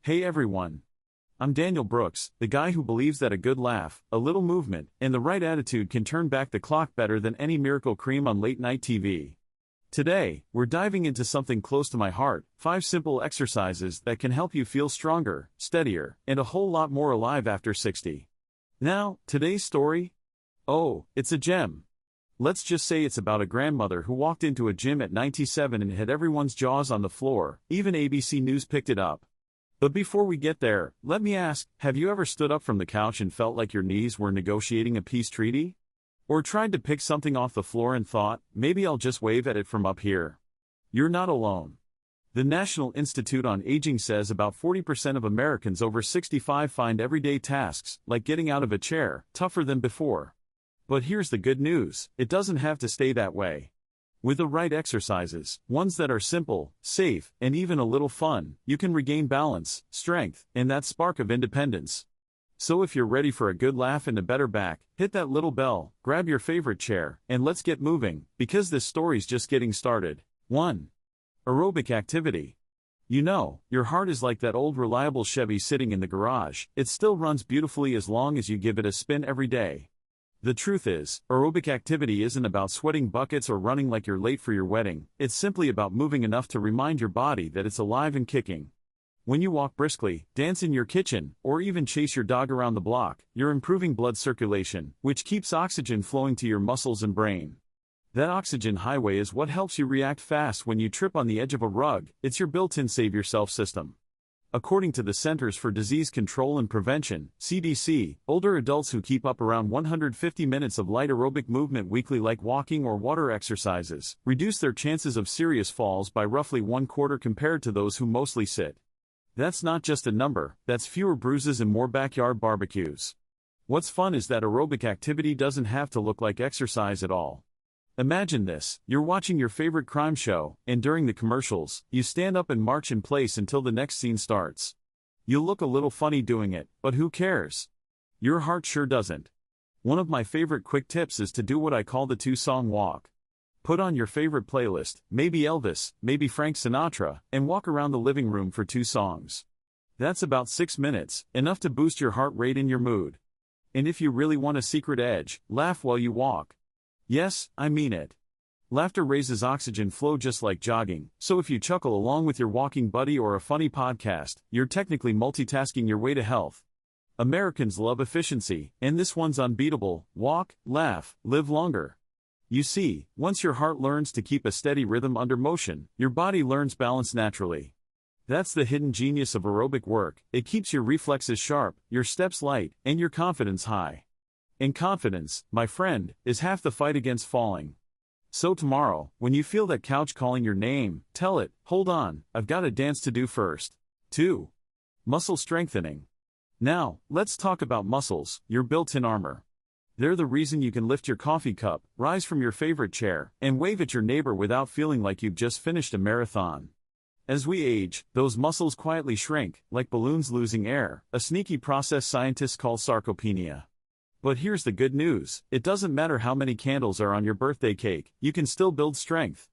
Hey everyone. I'm Daniel Brooks, the guy who believes that a good laugh, a little movement, and the right attitude can turn back the clock better than any miracle cream on late-night TV. Today, we're diving into something close to my heart, 5 simple exercises that can help you feel stronger, steadier, and a whole lot more alive after 60. Now, today's story? Oh, it's a gem. Let's just say it's about a grandmother who walked into a gym at 97 and had everyone's jaws on the floor, even ABC News picked it up. But before we get there, let me ask, have you ever stood up from the couch and felt like your knees were negotiating a peace treaty? Or tried to pick something off the floor and thought, maybe I'll just wave at it from up here? You're not alone. The National Institute on Aging says about 40% of Americans over 65 find everyday tasks, like getting out of a chair, tougher than before. But here's the good news, it doesn't have to stay that way. With the right exercises, ones that are simple, safe, and even a little fun, you can regain balance, strength, and that spark of independence. So if you're ready for a good laugh and a better back, hit that little bell, grab your favorite chair, and let's get moving, because this story's just getting started. 1. Aerobic activity. You know, your heart is like that old reliable Chevy sitting in the garage, it still runs beautifully as long as you give it a spin every day. The truth is, aerobic activity isn't about sweating buckets or running like you're late for your wedding, it's simply about moving enough to remind your body that it's alive and kicking. When you walk briskly, dance in your kitchen, or even chase your dog around the block, you're improving blood circulation, which keeps oxygen flowing to your muscles and brain. That oxygen highway is what helps you react fast when you trip on the edge of a rug, it's your built-in save-yourself system. According to the Centers for Disease Control and Prevention, CDC, older adults who keep up around 150 minutes of light aerobic movement weekly like walking or water exercises, reduce their chances of serious falls by roughly 1/4 compared to those who mostly sit. That's not just a number, that's fewer bruises and more backyard barbecues. What's fun is that aerobic activity doesn't have to look like exercise at all. Imagine this, you're watching your favorite crime show, and during the commercials, you stand up and march in place until the next scene starts. You'll look a little funny doing it, but who cares? Your heart sure doesn't. One of my favorite quick tips is to do what I call the 2-song walk. Put on your favorite playlist, maybe Elvis, maybe Frank Sinatra, and walk around the living room for 2 songs. That's about 6 minutes, enough to boost your heart rate and your mood. And if you really want a secret edge, laugh while you walk. Yes, I mean it. Laughter raises oxygen flow just like jogging, so if you chuckle along with your walking buddy or a funny podcast, you're technically multitasking your way to health. Americans love efficiency, and this one's unbeatable: walk, laugh, live longer. You see, once your heart learns to keep a steady rhythm under motion, your body learns balance naturally. That's the hidden genius of aerobic work, it keeps your reflexes sharp, your steps light, and your confidence high. And confidence, my friend, is half the fight against falling. So tomorrow, when you feel that couch calling your name, tell it, hold on, I've got a dance to do first. 2. Muscle strengthening. Now, let's talk about muscles, your built-in armor. They're the reason you can lift your coffee cup, rise from your favorite chair, and wave at your neighbor without feeling like you've just finished a marathon. As we age, those muscles quietly shrink, like balloons losing air, a sneaky process scientists call sarcopenia. But here's the good news, it doesn't matter how many candles are on your birthday cake, you can still build strength.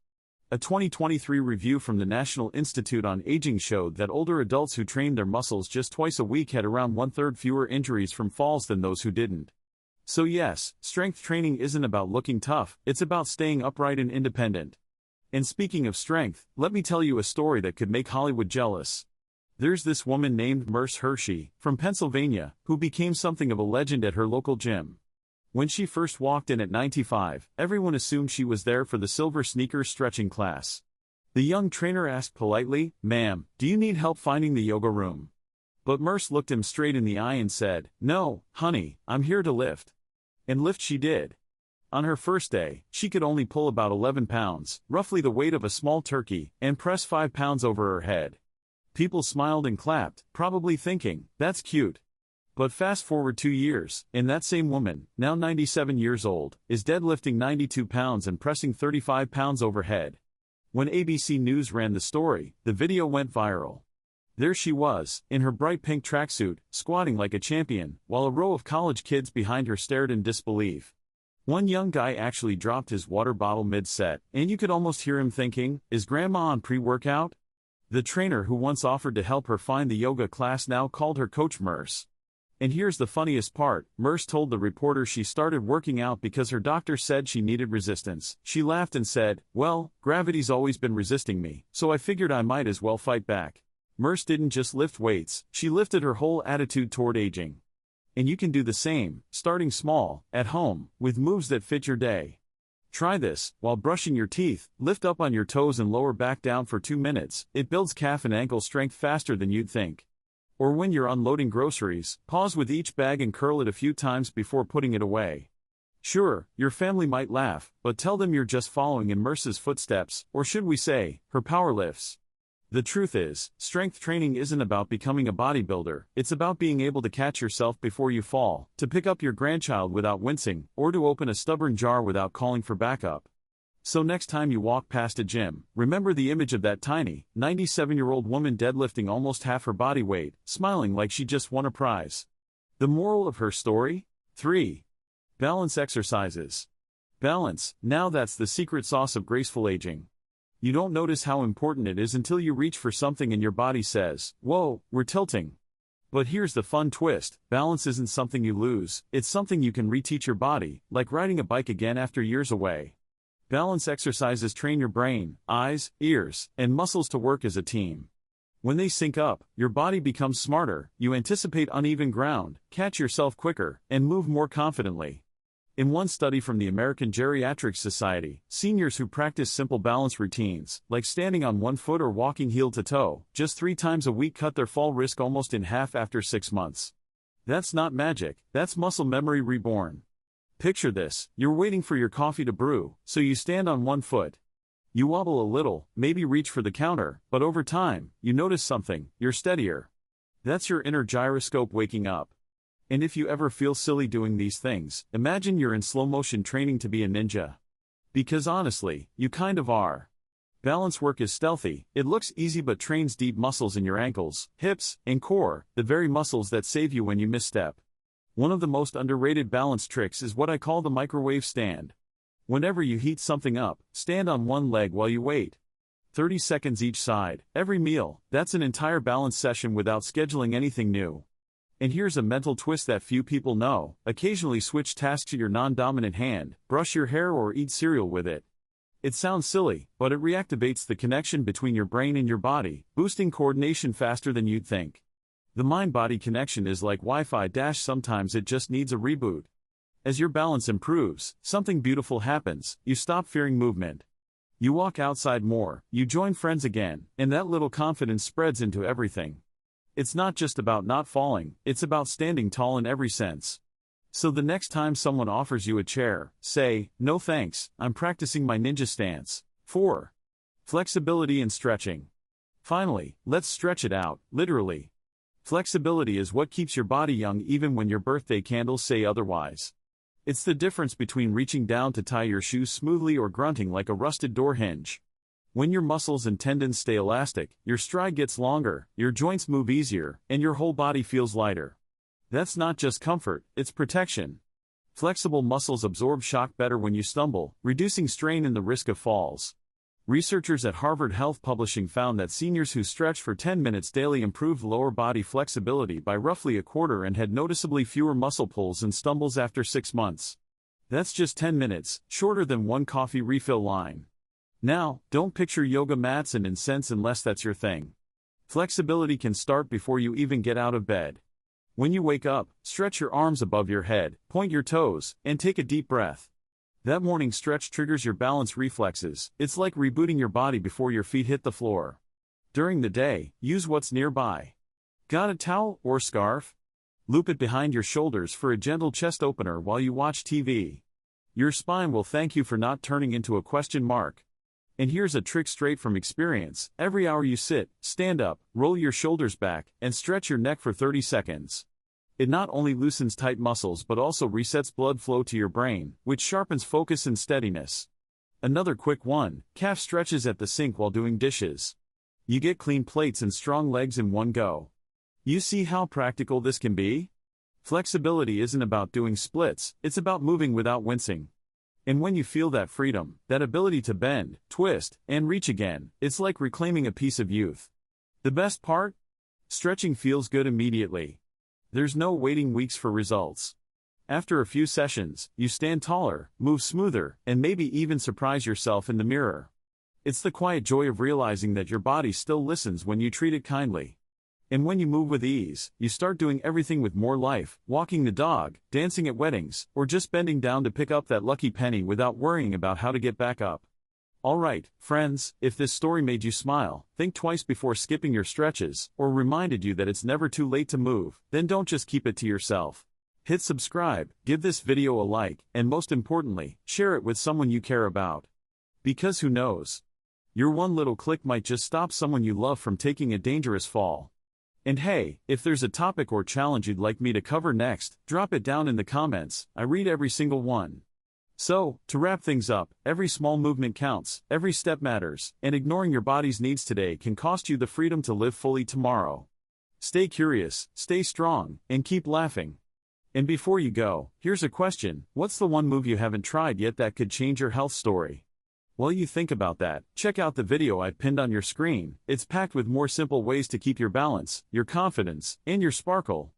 A 2023 review from the National Institute on Aging showed that older adults who trained their muscles just twice a week had around 1/3 fewer injuries from falls than those who didn't. So yes, strength training isn't about looking tough, it's about staying upright and independent. And speaking of strength, let me tell you a story that could make Hollywood jealous. There's this woman named Merce Hershey, from Pennsylvania, who became something of a legend at her local gym. When she first walked in at 95, everyone assumed she was there for the silver sneakers stretching class. The young trainer asked politely, "Ma'am, do you need help finding the yoga room?" But Merce looked him straight in the eye and said, "No, honey, I'm here to lift." And lift she did. On her first day, she could only pull about 11 pounds, roughly the weight of a small turkey, and press 5 pounds over her head. People smiled and clapped, probably thinking, that's cute. But fast forward 2 years, and that same woman, now 97 years old, is deadlifting 92 pounds and pressing 35 pounds overhead. When ABC News ran the story, the video went viral. There she was, in her bright pink tracksuit, squatting like a champion, while a row of college kids behind her stared in disbelief. One young guy actually dropped his water bottle mid-set, and you could almost hear him thinking, is Grandma on pre-workout? The trainer who once offered to help her find the yoga class now called her Coach Merce. And here's the funniest part, Merce told the reporter she started working out because her doctor said she needed resistance. She laughed and said, "Well, gravity's always been resisting me, so I figured I might as well fight back." Merce didn't just lift weights, she lifted her whole attitude toward aging. And you can do the same, starting small, at home, with moves that fit your day. Try this, while brushing your teeth, lift up on your toes and lower back down for 2 minutes, it builds calf and ankle strength faster than you'd think. Or when you're unloading groceries, pause with each bag and curl it a few times before putting it away. Sure, your family might laugh, but tell them you're just following in Merce's footsteps, or should we say, her power lifts. The truth is, strength training isn't about becoming a bodybuilder, it's about being able to catch yourself before you fall, to pick up your grandchild without wincing, or to open a stubborn jar without calling for backup. So next time you walk past a gym, remember the image of that tiny, 97-year-old woman deadlifting almost half her body weight, smiling like she just won a prize. The moral of her story? 3. Balance exercises. Balance, now that's the secret sauce of graceful aging. You don't notice how important it is until you reach for something and your body says, "Whoa, we're tilting." But here's the fun twist, balance isn't something you lose, it's something you can reteach your body, like riding a bike again after years away. Balance exercises train your brain, eyes, ears, and muscles to work as a team. When they sync up, your body becomes smarter, you anticipate uneven ground, catch yourself quicker, and move more confidently. In one study from the American Geriatric Society, seniors who practice simple balance routines, like standing on one foot or walking heel to toe, just 3 times a week cut their fall risk almost in half after 6 months. That's not magic, that's muscle memory reborn. Picture this, you're waiting for your coffee to brew, so you stand on one foot. You wobble a little, maybe reach for the counter, but over time, you notice something, you're steadier. That's your inner gyroscope waking up. And if you ever feel silly doing these things, imagine you're in slow motion training to be a ninja. Because honestly, you kind of are. Balance work is stealthy, it looks easy but trains deep muscles in your ankles, hips, and core, the very muscles that save you when you misstep. One of the most underrated balance tricks is what I call the microwave stand. Whenever you heat something up, stand on one leg while you wait. 30 seconds each side, every meal, that's an entire balance session without scheduling anything new. And here's a mental twist that few people know, occasionally switch tasks to your non-dominant hand, brush your hair or eat cereal with it. It sounds silly, but it reactivates the connection between your brain and your body, boosting coordination faster than you'd think. The mind-body connection is like Wi-Fi - sometimes it just needs a reboot. As your balance improves, something beautiful happens, you stop fearing movement. You walk outside more, you join friends again, and that little confidence spreads into everything. It's not just about not falling, it's about standing tall in every sense. So the next time someone offers you a chair, say, "No thanks, I'm practicing my ninja stance." 4. Flexibility and stretching. Finally, let's stretch it out, literally. Flexibility is what keeps your body young even when your birthday candles say otherwise. It's the difference between reaching down to tie your shoes smoothly or grunting like a rusted door hinge. When your muscles and tendons stay elastic, your stride gets longer, your joints move easier, and your whole body feels lighter. That's not just comfort, it's protection. Flexible muscles absorb shock better when you stumble, reducing strain and the risk of falls. Researchers at Harvard Health Publishing found that seniors who stretched for 10 minutes daily improved lower body flexibility by roughly a quarter and had noticeably fewer muscle pulls and stumbles after 6 months. That's just 10 minutes, shorter than one coffee refill line. Now, don't picture yoga mats and incense unless that's your thing. Flexibility can start before you even get out of bed. When you wake up, stretch your arms above your head, point your toes, and take a deep breath. That morning stretch triggers your balance reflexes, it's like rebooting your body before your feet hit the floor. During the day, use what's nearby. Got a towel or scarf? Loop it behind your shoulders for a gentle chest opener while you watch TV. Your spine will thank you for not turning into a question mark. And here's a trick straight from experience, every hour you sit, stand up, roll your shoulders back, and stretch your neck for 30 seconds. It not only loosens tight muscles but also resets blood flow to your brain, which sharpens focus and steadiness. Another quick one, calf stretches at the sink while doing dishes. You get clean plates and strong legs in one go. You see how practical this can be? Flexibility isn't about doing splits, it's about moving without wincing. And when you feel that freedom, that ability to bend, twist, and reach again, it's like reclaiming a piece of youth. The best part? Stretching feels good immediately. There's no waiting weeks for results. After a few sessions, you stand taller, move smoother, and maybe even surprise yourself in the mirror. It's the quiet joy of realizing that your body still listens when you treat it kindly. And when you move with ease, you start doing everything with more life, walking the dog, dancing at weddings, or just bending down to pick up that lucky penny without worrying about how to get back up. Alright, friends, if this story made you smile, think twice before skipping your stretches, or reminded you that it's never too late to move, then don't just keep it to yourself. Hit subscribe, give this video a like, and most importantly, share it with someone you care about. Because who knows? Your one little click might just stop someone you love from taking a dangerous fall. And hey, if there's a topic or challenge you'd like me to cover next, drop it down in the comments. I read every single one. So, to wrap things up, every small movement counts, every step matters, and ignoring your body's needs today can cost you the freedom to live fully tomorrow. Stay curious, stay strong, and keep laughing. And before you go, here's a question: what's the one move you haven't tried yet that could change your health story? While you think about that, check out the video I pinned on your screen. It's packed with more simple ways to keep your balance, your confidence, and your sparkle.